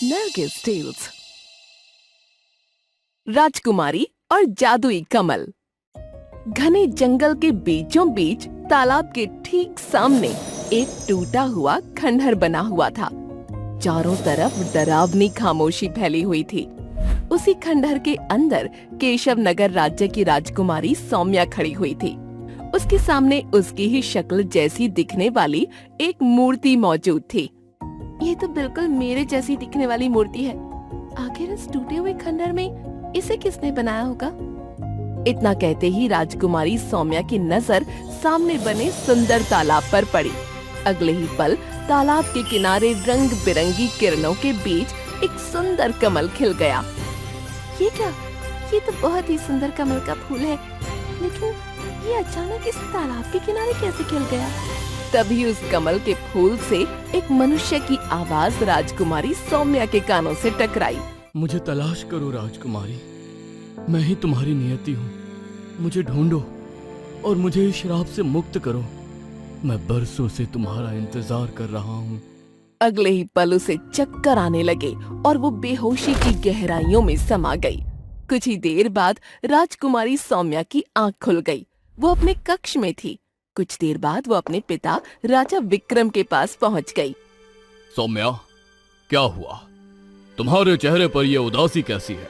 Nargis tales. राजकुमारी और जादुई कमल। घने जंगल के बीचों बीच तालाब के ठीक सामने एक टूटा हुआ खंडहर बना हुआ था। चारों तरफ डरावनी खामोशी फैली हुई थी। उसी खंडहर के अंदर केशव नगर राज्य की राजकुमारी सौम्या खड़ी हुई थी। उसके सामने उसकी ही शक्ल जैसी दिखने वाली एक मूर्ति मौजूद थी। ये तो बिल्कुल मेरे जैसी दिखने वाली मूर्ति है। आखिर इस टूटे हुए खंडहर में इसे किसने बनाया होगा? इतना कहते ही राजकुमारी सौम्या की नजर सामने बने सुंदर तालाब पर पड़ी। अगले ही पल तालाब के किनारे रंग बिरंगी किरणों के बीच एक सुंदर कमल खिल गया। ये क्या? ये तो बहुत ही सुंदर कमल का फूल है, लेकिन ये अचानक इस तालाब के किनारे कैसे खिल गया? तभी उस कमल के फूल से एक मनुष्य की आवाज राजकुमारी सौम्या के कानों से टकराई। मुझे तलाश करो राजकुमारी, मैं ही तुम्हारी नियति हूँ। मुझे ढूंढो और मुझे इस श्राप से मुक्त करो। मैं बरसों से तुम्हारा इंतजार कर रहा हूँ। अगले ही पल उसे चक्कर आने लगे और वो बेहोशी की गहराइयों में समा गई। कुछ ही देर बाद राजकुमारी सौम्या की आंख खुल गई। वो अपने कक्ष में थी। कुछ देर बाद वो अपने पिता राजा विक्रम के पास पहुंच गई। सौम्या, क्या हुआ? तुम्हारे चेहरे पर ये उदासी कैसी है?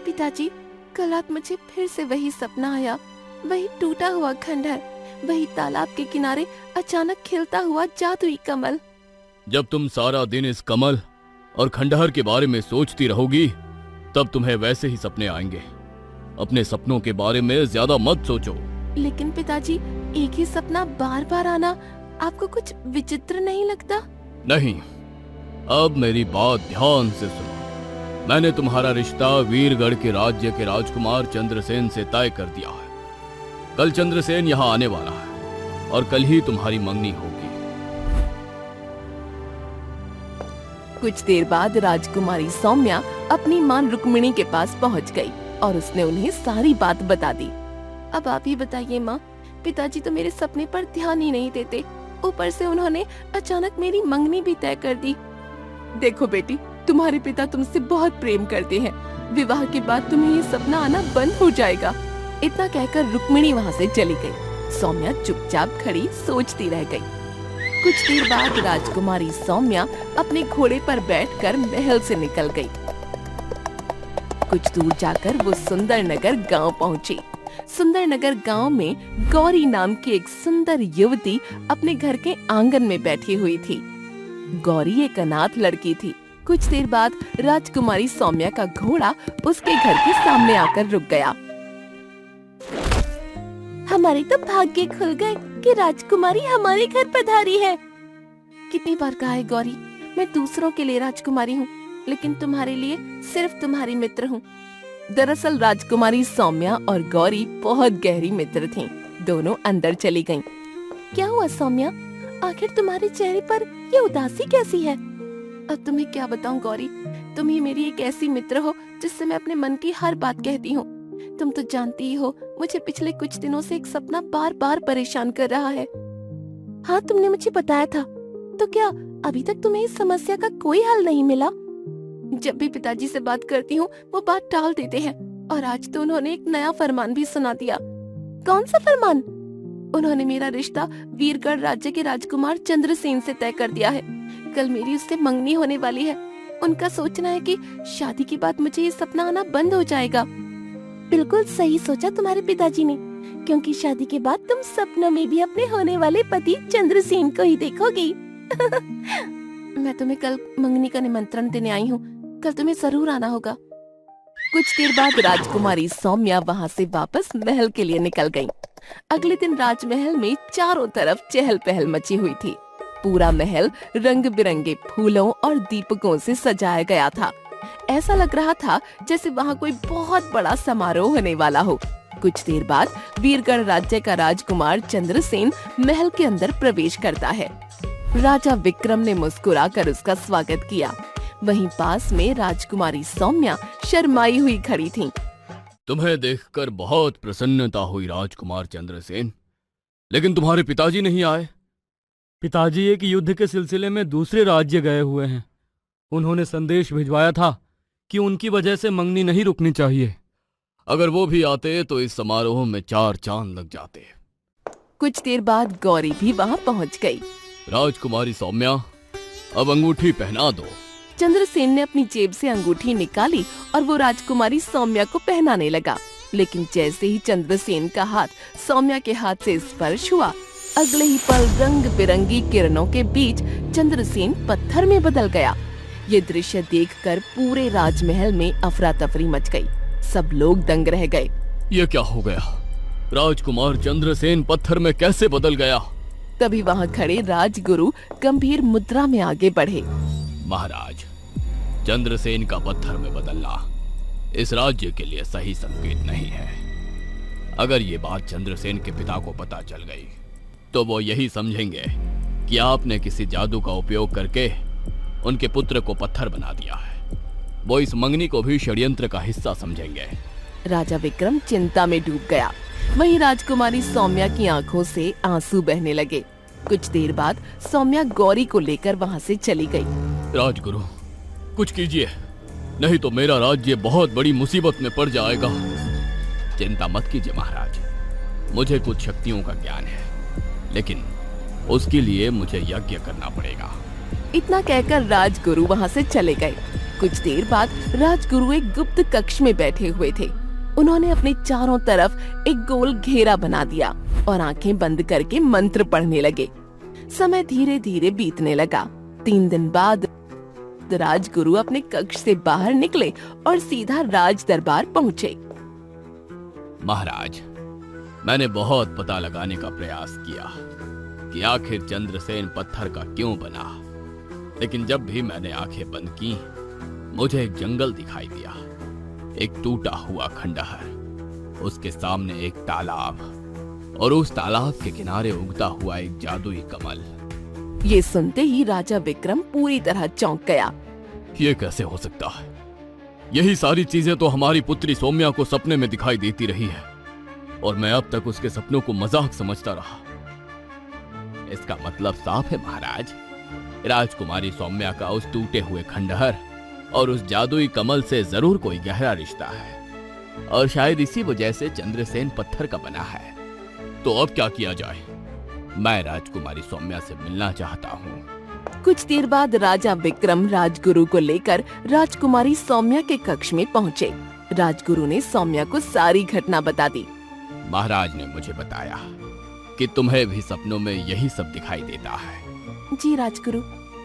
पिताजी, कल रात मुझे फिर से वही सपना आया। वही टूटा हुआ खंडहर, वही तालाब के किनारे अचानक खिलता हुआ जादुई कमल। जब तुम सारा दिन इस कमल और खंडहर के बारे में सोचती रहोगी, तब तुम्हें वैसे ही सपने आएंगे। अपने सपनों के बारे में ज्यादा मत सोचो। लेकिन पिताजी, एक ही सपना बार बार आना आपको कुछ विचित्र नहीं लगता? नहीं, अब मेरी बात ध्यान से सुनो। मैंने तुम्हारा रिश्ता वीरगढ़ के राज्य के राजकुमार चंद्रसेन से तय कर दिया है। कल चंद्रसेन यहाँ आने वाला है और कल ही तुम्हारी मंगनी होगी। कुछ देर बाद राजकुमारी सौम्या अपनी मां रुक्मिणी के पास पहुंच गई और उसने उन्हें सारी बात बता दी। अब आप ही बताइए माँ, पिताजी तो मेरे सपने पर ध्यान ही नहीं देते। ऊपर से उन्होंने अचानक मेरी मंगनी भी तय कर दी। देखो बेटी, तुम्हारे पिता तुमसे बहुत प्रेम करते हैं। विवाह के बाद तुम्हें ये सपना आना बंद हो जाएगा। इतना कहकर रुक्मिणी वहाँ से चली गई। सौम्या चुपचाप खड़ी सोचती रह गई। कुछ देर बाद राजकुमारी सौम्या अपने घोड़े पर बैठकर महल से निकल गई। कुछ दूर जाकर वो सुंदर नगर गांव पहुंची। सुंदर नगर गांव में गौरी नाम की एक सुंदर युवती अपने घर के आंगन में बैठी हुई थी। गौरी एक अनाथ लड़की थी। कुछ देर बाद राजकुमारी सौम्या का घोड़ा उसके घर के सामने आकर रुक गया। हमारे तो भाग्य खुल गए कि राजकुमारी हमारे घर पधारी है। कितनी बार कहा है गौरी, मैं दूसरों के लिए राजकुमारी हूँ, लेकिन तुम्हारे लिए सिर्फ तुम्हारी मित्र हूँ। दरअसल राजकुमारी सौम्या और गौरी बहुत गहरी मित्र थीं। दोनों अंदर चली गईं। क्या हुआ सौम्या, आखिर तुम्हारे चेहरे पर ये उदासी कैसी है? अब तुम्हें क्या बताऊं गौरी, तुम ही मेरी एक ऐसी मित्र हो जिससे मैं अपने मन की हर बात कहती हूँ। तुम तो जानती ही हो, मुझे पिछले कुछ दिनों से एक सपना बार बार परेशान कर रहा है। हाँ, तुमने मुझे बताया था। तो क्या अभी तक तुम्हें इस समस्या का कोई हल नहीं मिला? जब भी पिताजी से बात करती हूँ वो बात टाल देते हैं, और आज तो उन्होंने एक नया फरमान भी सुना दिया। कौन सा फरमान? उन्होंने मेरा रिश्ता वीरगढ़ राज्य के राजकुमार चंद्रसेन से तय कर दिया है। कल मेरी उससे मंगनी होने वाली है। उनका सोचना है कि शादी के बाद मुझे ये सपना आना बंद हो जाएगा। बिल्कुल सही सोचा तुम्हारे पिताजी ने, क्योंकि शादी के बाद तुम सपनों में भी अपने होने वाले पति चंद्रसेन को ही देखोगी। मैं तुम्हें कल मंगनी का निमंत्रण देने आई हूँ। कल तुम्हें जरूर आना होगा। कुछ देर बाद राजकुमारी सौम्या वहाँ से वापस महल के लिए निकल गयी। अगले दिन राजमहल में चारों तरफ चहल पहल मची हुई थी। पूरा महल रंग बिरंगे फूलों और दीपकों से सजाया गया था। ऐसा लग रहा था जैसे वहाँ कोई बहुत बड़ा समारोह होने वाला हो। कुछ देर बाद वीरगढ़ राज्य का राजकुमार चंद्रसेन महल के अंदर प्रवेश करता है। राजा विक्रम ने मुस्कुराकर उसका स्वागत किया। वहीं पास में राजकुमारी सौम्या शर्माई हुई खड़ी थीं। तुम्हें देखकर बहुत प्रसन्नता हुई राजकुमार चंद्रसेन, लेकिन तुम्हारे पिताजी नहीं आए। पिताजी एक युद्ध के सिलसिले में दूसरे राज्य गए हुए हैं। उन्होंने संदेश भिजवाया था कि उनकी वजह से मंगनी नहीं रुकनी चाहिए। अगर वो भी आते तो इस समारोह में 4 चांद लग जाते। कुछ देर बाद गौरी भी वहाँ पहुँच गई। राजकुमारी सौम्या, अब अंगूठी पहना दो। चंद्रसेन ने अपनी जेब से अंगूठी निकाली और वो राजकुमारी सौम्या को पहनाने लगा। लेकिन जैसे ही चंद्रसेन का हाथ सौम्या के हाथ से स्पर्श हुआ, अगले ही पल रंग बिरंगी किरणों के बीच चंद्रसेन पत्थर में बदल गया। ये दृश्य देखकर पूरे राजमहल में अफरा तफरी मच गई। सब लोग दंग रह गए। ये क्या हो गया? राजकुमार चंद्रसेन पत्थर में कैसे बदल गया? तभी वहाँ खड़े राजगुरु गंभीर मुद्रा में आगे बढ़े। महाराज, चंद्रसेन का पत्थर में बदलना इस राज्य के लिए सही संकेत नहीं है। अगर ये बात चंद्रसेन के पिता को पता चल गई तो वो यही समझेंगे कि आपने किसी जादू का उपयोग करके उनके पुत्र को पत्थर बना दिया है। वो इस मंगनी को भी षड्यंत्र का हिस्सा समझेंगे। राजा विक्रम चिंता में डूब गया। वहीं राजकुमारी सौम्या की आंखों से आंसू बहने लगे। कुछ देर बाद सौम्या गौरी को लेकर वहाँ से चली गई। राजगुरु, कुछ कीजिए, नहीं तो मेरा राज्य बहुत बड़ी मुसीबत में पड़ जाएगा। चिंता मत कीजिए महाराज, मुझे कुछ शक्तियों का ज्ञान है, लेकिन उसके लिए मुझे यज्ञ करना पड़ेगा। इतना कहकर राजगुरु वहाँ से चले गए। कुछ देर बाद राजगुरु एक गुप्त कक्ष में बैठे हुए थे। उन्होंने अपने चारों तरफ एक गोल घेरा बना दिया और आंखें बंद करके मंत्र पढ़ने लगे। समय धीरे धीरे बीतने लगा। 3 दिन बाद राजगुरु अपने कक्ष से बाहर निकले और सीधा राज दरबार पहुँचे। महाराज, मैंने बहुत पता लगाने का प्रयास किया कि आखिर चंद्रसेन पत्थर का क्यों बना, लेकिन जब भी मैंने आंखें बंद की मुझे एक जंगल दिखाई दिया, एक टूटा हुआ खंडहर, उसके सामने एक तालाब और उस तालाब के किनारे उगता हुआ एक जादुई कमल। ये सुनते ही राजा विक्रम पूरी तरह चौंक गया। ये कैसे हो सकता है? यही सारी चीजें तो हमारी पुत्री सौम्या को सपने में दिखाई देती रही है और मैं अब तक उसके सपनों को मजाक समझता रहा। इसका मतलब साफ है महाराज, राजकुमारी सौम्या का उस टूटे हुए खंडहर और उस जादुई कमल से जरूर कोई गहरा रिश्ता है और शायद इसी वजह से चंद्रसेन पत्थर का बना है। तो अब क्या किया जाए? मैं राजकुमारी सौम्या से मिलना चाहता हूँ। कुछ देर बाद राजा विक्रम राजगुरु को लेकर राजकुमारी सौम्या के कक्ष में पहुँचे। राजगुरु ने सौम्या को सारी घटना बता दी। महाराज ने मुझे बताया कि तुम्हें भी सपनों में यही सब दिखाई देता है। जी राजगुरु,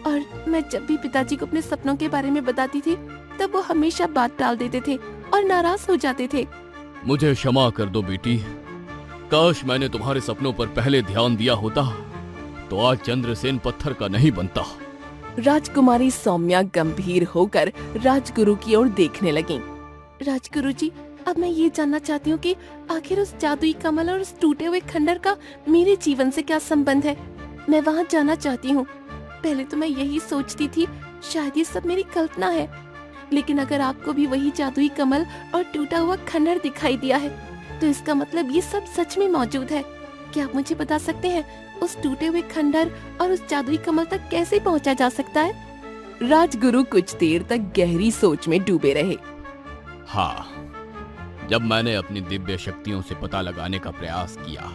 और मैं जब भी पिताजी को अपने सपनों के बारे में बताती थी तब वो हमेशा बात टाल देते थे और नाराज हो जाते थे। मुझे क्षमा कर दो बेटी, काश मैंने तुम्हारे सपनों पर पहले ध्यान दिया होता तो आज चंद्रसेन पत्थर का नहीं बनता। राजकुमारी सौम्या गंभीर होकर राजगुरु की ओर देखने लगी। राजगुरु जी, अब मैं ये जानना चाहती हूँ कि आखिर उस जादुई कमल और उस टूटे हुए खंडर का मेरे जीवन से क्या संबंध है? मैं वहाँ जाना चाहती हूँ। पहले तो मैं यही सोचती थी शायद ये सब मेरी कल्पना है, लेकिन अगर आपको भी वही जादुई कमल और टूटा हुआ खंडर दिखाई दिया है तो इसका मतलब ये सब सच में मौजूद है। क्या आप मुझे बता सकते हैं उस टूटे हुए खंडर और उस जादुई कमल तक कैसे पहुंचा जा सकता है? राजगुरु कुछ देर तक गहरी सोच में डूबे रहे। हाँ, जब मैंने अपनी दिव्य शक्तियों से पता लगाने का प्रयास किया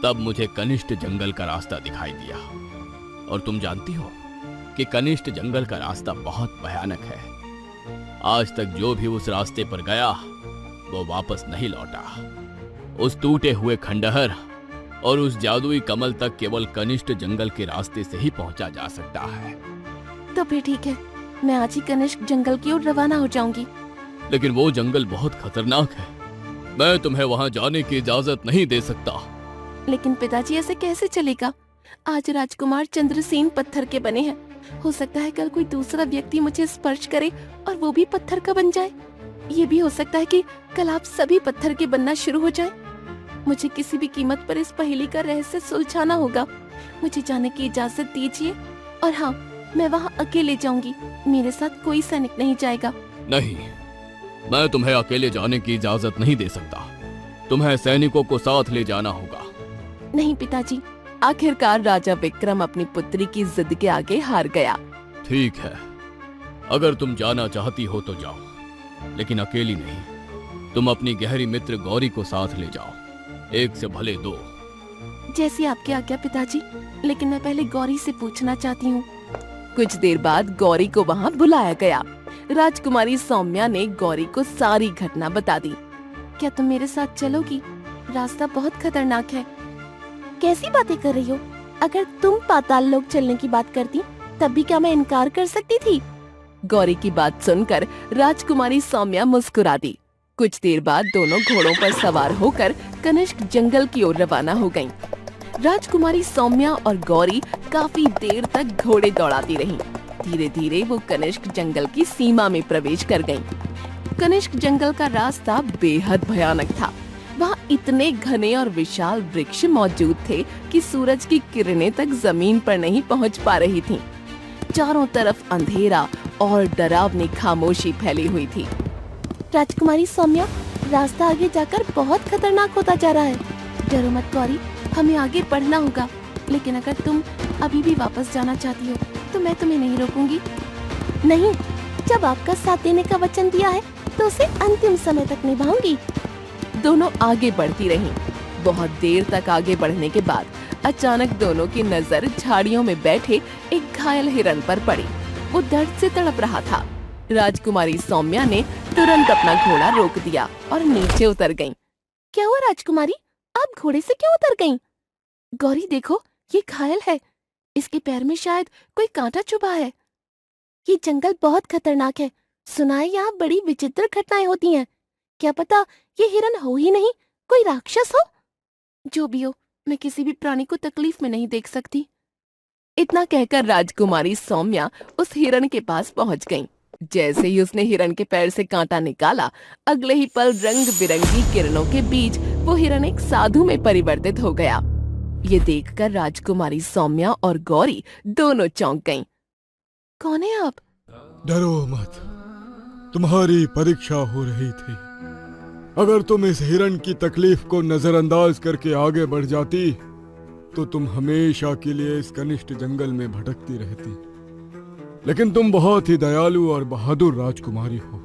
तब मुझे कनिष्ठ जंगल का रास्ता दिखाई दिया। और तुम जानती हो कि कनिष्ठ जंगल का रास्ता बहुत भयानक है। आज तक जो भी उस रास्ते पर गया वो वापस नहीं लौटा। उस टूटे हुए खंडहर और उस जादुई कमल तक केवल कनिष्ठ जंगल के रास्ते से ही पहुंचा जा सकता है। तो फिर ठीक है, मैं आज ही कनिष्ठ जंगल की ओर रवाना हो जाऊंगी। लेकिन वो जंगल बहुत खतरनाक है, मैं तुम्हें वहां जाने की इजाजत नहीं दे सकता। लेकिन पिताजी, ऐसे कैसे चलेगा? आज राजकुमार चंद्रसेन पत्थर के बने हैं। हो सकता है कल कोई दूसरा व्यक्ति मुझे स्पर्श करे और वो भी पत्थर का बन जाए। ये भी हो सकता है कि कल आप सभी पत्थर के बनना शुरू हो जाए। मुझे किसी भी कीमत पर इस पहेली का रहस्य सुलझाना होगा। मुझे जाने की इजाजत दीजिए। और हाँ, मैं वहाँ अकेले जाऊंगी, मेरे साथ कोई सैनिक नहीं जाएगा। नहीं, मैं तुम्हें अकेले जाने की इजाजत नहीं दे सकता। तुम्हें सैनिकों को साथ ले जाना होगा। नहीं पिताजी। आखिरकार राजा विक्रम अपनी पुत्री की जिद के आगे हार गया। ठीक है, अगर तुम जाना चाहती हो तो जाओ, लेकिन अकेली नहीं। तुम अपनी गहरी मित्र गौरी को साथ ले जाओ, एक से भले दो। जैसी आपकी आज्ञा पिताजी, लेकिन मैं पहले गौरी से पूछना चाहती हूँ। कुछ देर बाद गौरी को वहाँ बुलाया गया। राजकुमारी सौम्या ने गौरी को सारी घटना बता दी। क्या तुम मेरे साथ चलोगी? रास्ता बहुत खतरनाक है। कैसी बातें कर रही हो? अगर तुम पाताल लोक चलने की बात करती तब भी क्या मैं इनकार कर सकती थी? गौरी की बात सुनकर राजकुमारी सौम्या मुस्कुरा दी। कुछ देर बाद दोनों घोड़ों पर सवार होकर कनिष्क जंगल की ओर रवाना हो गईं। राजकुमारी सौम्या और गौरी काफी देर तक घोड़े दौड़ाती रहीं। धीरे धीरे वो कनिष्क जंगल की सीमा में प्रवेश कर गईं। कनिष्क जंगल का रास्ता बेहद भयानक था। वहाँ इतने घने और विशाल वृक्ष मौजूद थे कि सूरज की किरणें तक जमीन पर नहीं पहुँच पा रही थीं। चारों तरफ अंधेरा और डरावनी खामोशी फैली हुई थी। राजकुमारी सौम्या, रास्ता आगे जाकर बहुत खतरनाक होता जा रहा है। डरो मत गौरी, हमें आगे बढ़ना होगा। लेकिन अगर तुम अभी भी वापस जाना चाहती हो तो मैं तुम्हें नहीं रोकूंगी। नहीं, जब आपका साथ देने का वचन दिया है तो उसे अंतिम समय तक निभाऊंगी। दोनों आगे बढ़ती रहीं। बहुत देर तक आगे बढ़ने के बाद अचानक दोनों की नजर झाड़ियों में बैठे एक घायल हिरन पर पड़ी। वो दर्द से तड़प रहा था। राजकुमारी सौम्या ने तुरंत अपना घोड़ा रोक दिया और नीचे उतर गईं। क्या हुआ राजकुमारी, आप घोड़े से क्यों उतर गईं? गौरी देखो, ये घायल है। इसके पैर में शायद कोई कांटा चुभा है। ये जंगल बहुत खतरनाक है। सुना है यहाँ बड़ी विचित्र घटनाएं होती हैं। क्या पता ये हिरन हो ही नहीं, कोई राक्षस हो। जो भी हो, मैं किसी भी प्राणी को तकलीफ में नहीं देख सकती। इतना कहकर राजकुमारी सौम्या उस हिरन के पास पहुंच गईं। जैसे ही उसने हिरन के पैर से कांटा निकाला, अगले ही पल रंग बिरंगी किरणों के बीच वो हिरन एक साधु में परिवर्तित हो गया। ये देखकर राजकुमारी सौम्या और गौरी दोनों चौंक गईं। कौन है आप? डरो मत, तुम्हारी परीक्षा हो रही थी। अगर तुम इस हिरन की तकलीफ को नजरअंदाज करके आगे बढ़ जाती तो तुम हमेशा के लिए इस कनिष्क जंगल में भटकती रहती। लेकिन तुम बहुत ही दयालु और बहादुर राजकुमारी हो।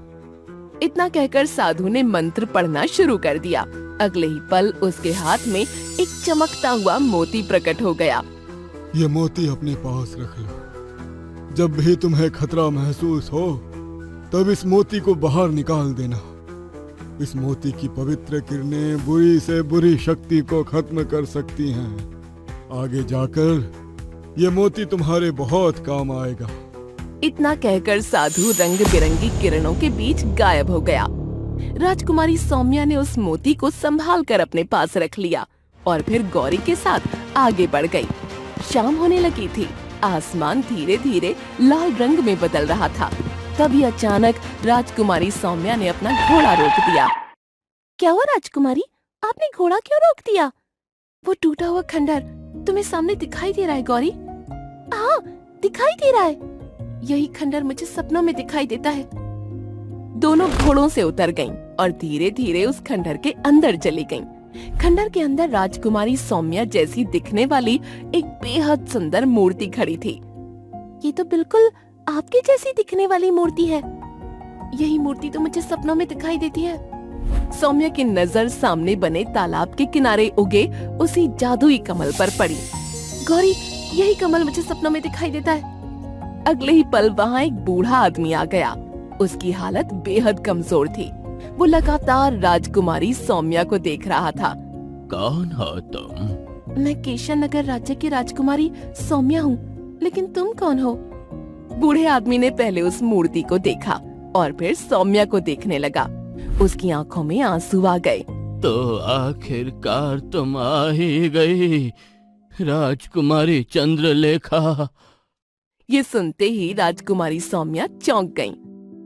इतना कहकर साधु ने मंत्र पढ़ना शुरू कर दिया। अगले ही पल उसके हाथ में एक चमकता हुआ मोती प्रकट हो गया। ये मोती अपने पास रख लो। जब भी तुम्हें खतरा महसूस हो तब इस मोती को बाहर निकाल देना। इस मोती की पवित्र किरणें बुरी से बुरी शक्ति को खत्म कर सकती हैं। आगे जाकर ये मोती तुम्हारे बहुत काम आएगा। इतना कहकर साधु रंग बिरंगी किरणों के बीच गायब हो गया। राजकुमारी सौम्या ने उस मोती को संभाल कर अपने पास रख लिया और फिर गौरी के साथ आगे बढ़ गई। शाम होने लगी थी। आसमान धीरे धीरे लाल रंग में बदल रहा था। तभी अचानक राजकुमारी सौम्या ने अपना घोड़ा रोक दिया। क्या हुआ राजकुमारी, आपने घोड़ा क्यों रोक दिया? वो टूटा हुआ खंडर तुम्हें सामने दिखाई दे रहा है गौरी? हाँ, दिखाई दे रहा है। यही खंडर मुझे सपनों में दिखाई देता है। दोनों घोड़ों से उतर गईं और धीरे धीरे उस खंडर के अंदर चली गईं। खंडर के अंदर राजकुमारी सौम्या जैसी दिखने वाली एक बेहद सुंदर मूर्ति खड़ी थी। ये तो बिल्कुल आपकी जैसी दिखने वाली मूर्ति है। यही मूर्ति तो मुझे सपनों में दिखाई देती है। सौम्या की नजर सामने बने तालाब के किनारे उगे उसी जादुई कमल पर पड़ी। गौरी, यही कमल मुझे सपनों में दिखाई देता है। अगले ही पल वहाँ एक बूढ़ा आदमी आ गया। उसकी हालत बेहद कमजोर थी। वो लगातार राजकुमारी सौम्या को देख रहा था। कौन हो तुम? मैं केशर नगर राज्य की राजकुमारी सौम्या हूँ, लेकिन तुम कौन हो? बूढ़े आदमी ने पहले उस मूर्ति को देखा और फिर सौम्या को देखने लगा। उसकी आंखों में आंसू आ गए। तो आखिरकार तुम आ ही गई, राजकुमारी चंद्रलेखा। ये सुनते ही राजकुमारी सौम्या चौंक गईं।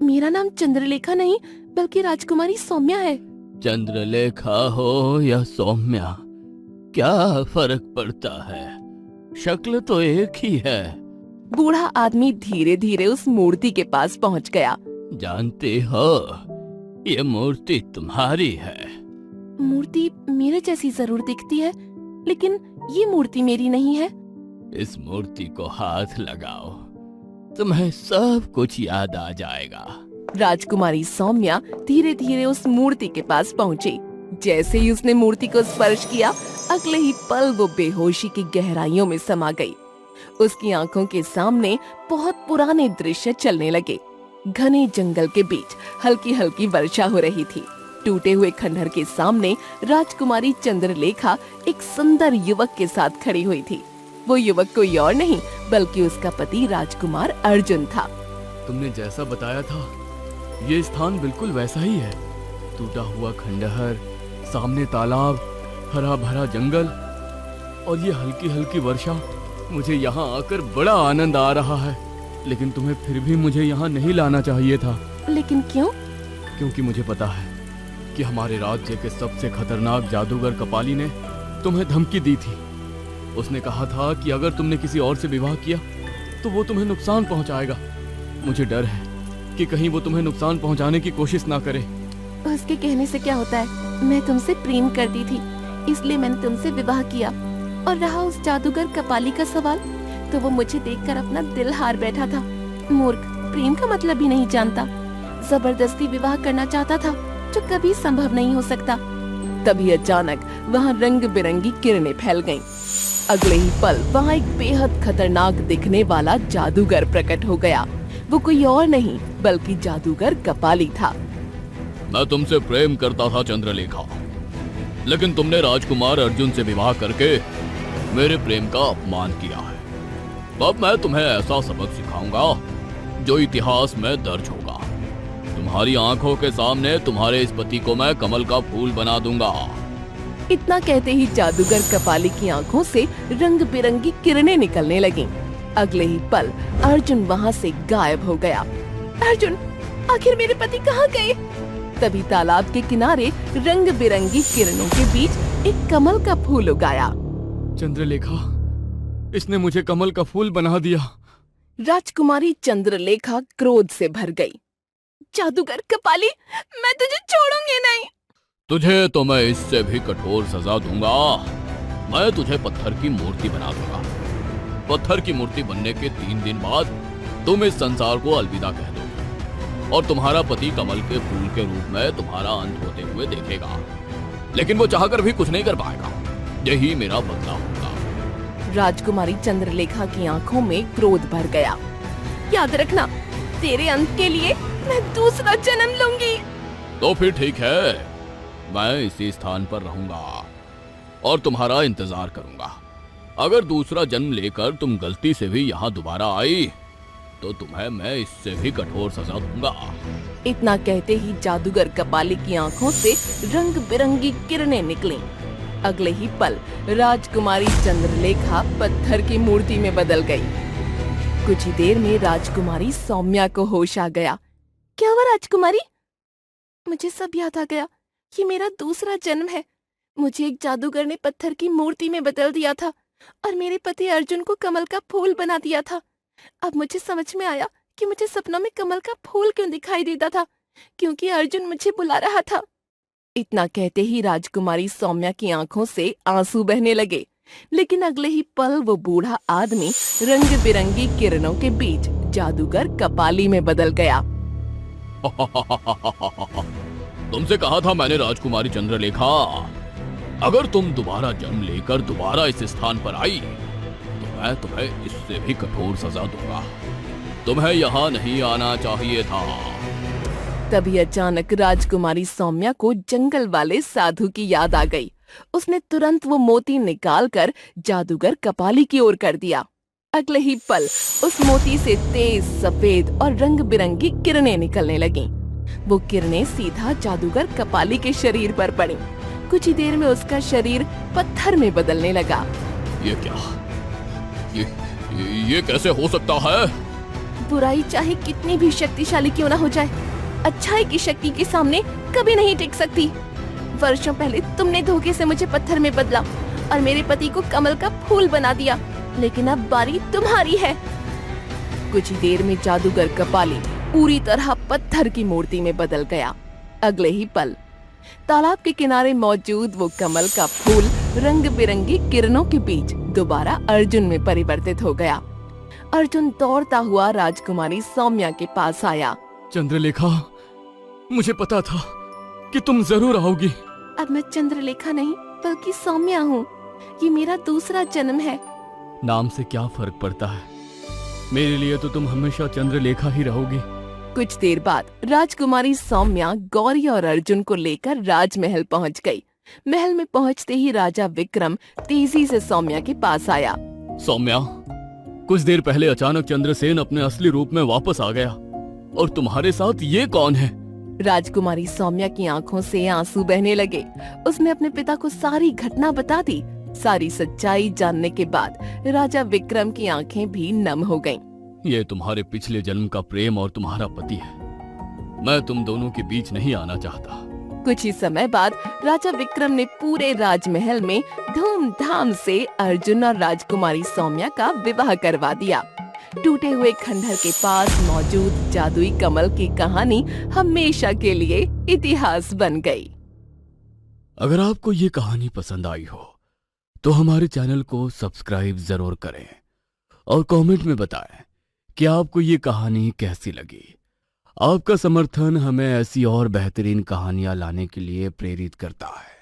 मेरा नाम चंद्रलेखा नहीं बल्कि राजकुमारी सौम्या है। चंद्रलेखा हो या सौम्या, क्या फर्क पड़ता है? शक्ल तो एक ही है। बूढ़ा आदमी धीरे धीरे उस मूर्ति के पास पहुंच गया। जानते हो, ये मूर्ति तुम्हारी है। मूर्ति मेरे जैसी जरूर दिखती है, लेकिन ये मूर्ति मेरी नहीं है। इस मूर्ति को हाथ लगाओ। तुम्हें सब कुछ याद आ जाएगा। राजकुमारी सौम्या धीरे धीरे उस मूर्ति के पास पहुंची। जैसे ही उसने मूर्ति को स्पर्श किया, अगले ही पल वो बेहोशी की गहराइयों में समा गई। उसकी आंखों के सामने बहुत पुराने दृश्य चलने लगे। घने जंगल के बीच हल्की हल्की वर्षा हो रही थी। टूटे हुए खंडहर के सामने राजकुमारी चंद्रलेखा एक सुंदर युवक के साथ खड़ी हुई थी। वो युवक कोई और नहीं बल्कि उसका पति राजकुमार अर्जुन था। तुमने जैसा बताया था, ये स्थान बिल्कुल वैसा ही है। टूटा हुआ खंडहर, सामने तालाब, हरा भरा जंगल और ये हल्की हल्की वर्षा। मुझे यहाँ आकर बड़ा आनंद आ रहा है, लेकिन तुम्हें फिर भी मुझे यहाँ नहीं लाना चाहिए था। लेकिन क्यों? क्योंकि मुझे पता है कि हमारे राज्य के सबसे खतरनाक जादूगर कपाली ने तुम्हें धमकी दी थी। उसने कहा था कि अगर तुमने किसी और से विवाह किया तो वो तुम्हें नुकसान पहुंचाएगा। मुझे डर है कि कहीं वो तुम्हें नुकसान पहुंचाने की कोशिश ना करे। उसके कहने से क्या होता है? मैं तुमसे प्रेम करती थी, इसलिए मैंने तुमसे विवाह किया। और रहा उस जादूगर कपाली का सवाल, तो वो मुझे देखकर अपना दिल हार बैठा था। मूर्ख, प्रेम का मतलब ही नहीं जानता। जबरदस्ती विवाह करना चाहता था, जो कभी संभव नहीं हो सकता। तभी अचानक वहाँ रंग बिरंगी किरणें फैल गईं। अगले ही पल वहाँ एक बेहद खतरनाक दिखने वाला जादूगर प्रकट हो गया। वो कोई और नहीं बल्कि जादूगर कपाली था। मैं तुमसे प्रेम करता था चंद्रलेखा, लेकिन तुमने राजकुमार अर्जुन से विवाह करके मेरे प्रेम का अपमान किया है। अब मैं तुम्हें ऐसा सबक सिखाऊंगा जो इतिहास में दर्ज होगा। तुम्हारी आंखों के सामने तुम्हारे इस पति को मैं कमल का फूल बना दूंगा। इतना कहते ही जादूगर कपाली की आंखों से रंग बिरंगी किरणें निकलने लगीं। अगले ही पल अर्जुन वहाँ से गायब हो गया। अर्जुन, आखिर मेरे पति कहाँ गए? तभी तालाब के किनारे रंग बिरंगी किरणों के बीच एक कमल का फूल उगाया। चंद्रलेखा, इसने मुझे कमल का फूल बना दिया। राजकुमारी चंद्रलेखा क्रोध से भर गई। जादूगर कपाली, मैं तुझे छोड़ूंगी नहीं। तुझे तो मैं इससे भी कठोर सजा दूंगा। मैं तुझे पत्थर की मूर्ति बना दूंगा। पत्थर की मूर्ति बनने के 3 दिन बाद तुम इस संसार को अलविदा कह दोगे और तुम्हारा पति कमल के फूल के रूप में तुम्हारा अंत होते हुए देखेगा। लेकिन वो चाहकर भी कुछ नहीं कर पाएगा। यही मेरा बदला होगा। राजकुमारी चंद्रलेखा की आंखों में क्रोध भर गया। याद रखना, तेरे अंत के लिए मैं दूसरा जन्म लूंगी। तो फिर ठीक है, मैं इसी स्थान पर रहूंगा और तुम्हारा इंतजार करूंगा। अगर दूसरा जन्म लेकर तुम गलती से भी यहाँ दोबारा आई तो तुम्हें मैं इससे भी कठोर सजा दूंगा। इतना कहते ही जादूगर कपाली की आंखों से रंग बिरंगी किरणें निकलीं। अगले ही पल राजकुमारी चंद्रलेखा पत्थर की मूर्ति में बदल गई। कुछ ही देर में राजकुमारी सौम्या को होश आ गया। क्या हुआ राजकुमारी? मुझे सब याद आ गया। ये मेरा दूसरा जन्म है। मुझे एक जादूगर ने पत्थर की मूर्ति में बदल दिया था और मेरे पति अर्जुन को कमल का फूल बना दिया था। अब मुझे समझ में आया कि मुझे सपनों में कमल का फूल क्यों दिखाई देता था, क्योंकि अर्जुन मुझे बुला रहा था। इतना कहते ही राजकुमारी सौम्या की आंखों से आंसू बहने लगे, लेकिन अगले ही पल वो बूढ़ा आदमी रंग बिरंगी किरणों के बीच जादूगर कपाली में बदल गया। तुमसे कहा था मैंने राजकुमारी चंद्रलेखा, अगर तुम दोबारा जन्म लेकर दोबारा इस स्थान पर आई तो मैं तुम्हें इससे भी कठोर सजा दूंगा। तुम्हें यहाँ नहीं आना चाहिए था। तभी अचानक राजकुमारी सौम्या को जंगल वाले साधु की याद आ गई। उसने तुरंत वो मोती निकालकर जादूगर कपाली की ओर कर दिया। अगले ही पल उस मोती से तेज सफेद और रंग बिरंगी किरणें निकलने लगीं। वो किरणें सीधा जादूगर कपाली के शरीर पर पड़ी। कुछ ही देर में उसका शरीर पत्थर में बदलने लगा। ये क्या? ये कैसे हो सकता है? बुराई चाहे कितनी भी शक्तिशाली क्यों ना हो जाए, अच्छाई की शक्ति के सामने कभी नहीं टिक सकती। वर्षों पहले तुमने धोखे से मुझे पत्थर में बदला और मेरे पति को कमल का फूल बना दिया, लेकिन अब बारी तुम्हारी है। कुछ ही देर में जादूगर कपाली पूरी तरह पत्थर की मूर्ति में बदल गया। अगले ही पल तालाब के किनारे मौजूद वो कमल का फूल रंग बिरंगी किरणों के बीच दोबारा अर्जुन में परिवर्तित हो गया। अर्जुन दौड़ता हुआ राजकुमारी सौम्या के पास आया। चंद्रलेखा, मुझे पता था कि तुम जरूर आओगी। अब मैं चंद्रलेखा नहीं बल्कि सौम्या हूँ। ये मेरा दूसरा जन्म है। नाम से क्या फर्क पड़ता है, मेरे लिए तो तुम हमेशा चंद्रलेखा ही रहोगी। कुछ देर बाद राजकुमारी सौम्या गौरी और अर्जुन को लेकर राजमहल पहुंच गई। महल में पहुंचते ही राजा विक्रम तेजी से सौम्या के पास आया। सौम्या, कुछ देर पहले अचानक चंद्रसेन अपने असली रूप में वापस आ गया, और तुम्हारे साथ ये कौन है? राजकुमारी सौम्या की आंखों से आंसू बहने लगे। उसने अपने पिता को सारी घटना बता दी। सारी सच्चाई जानने के बाद राजा विक्रम की आंखें भी नम हो गईं। ये तुम्हारे पिछले जन्म का प्रेम और तुम्हारा पति है। मैं तुम दोनों के बीच नहीं आना चाहता। कुछ ही समय बाद राजा विक्रम ने पूरे राजमहल में धूमधाम से अर्जुन और राजकुमारी सौम्या का विवाह करवा दिया। टूटे हुए खंडहर के पास मौजूद जादुई कमल की कहानी हमेशा के लिए इतिहास बन गई। अगर आपको ये कहानी पसंद आई हो तो हमारे चैनल को सब्सक्राइब जरूर करें और कमेंट में बताएं कि आपको ये कहानी कैसी लगी। आपका समर्थन हमें ऐसी और बेहतरीन कहानियां लाने के लिए प्रेरित करता है।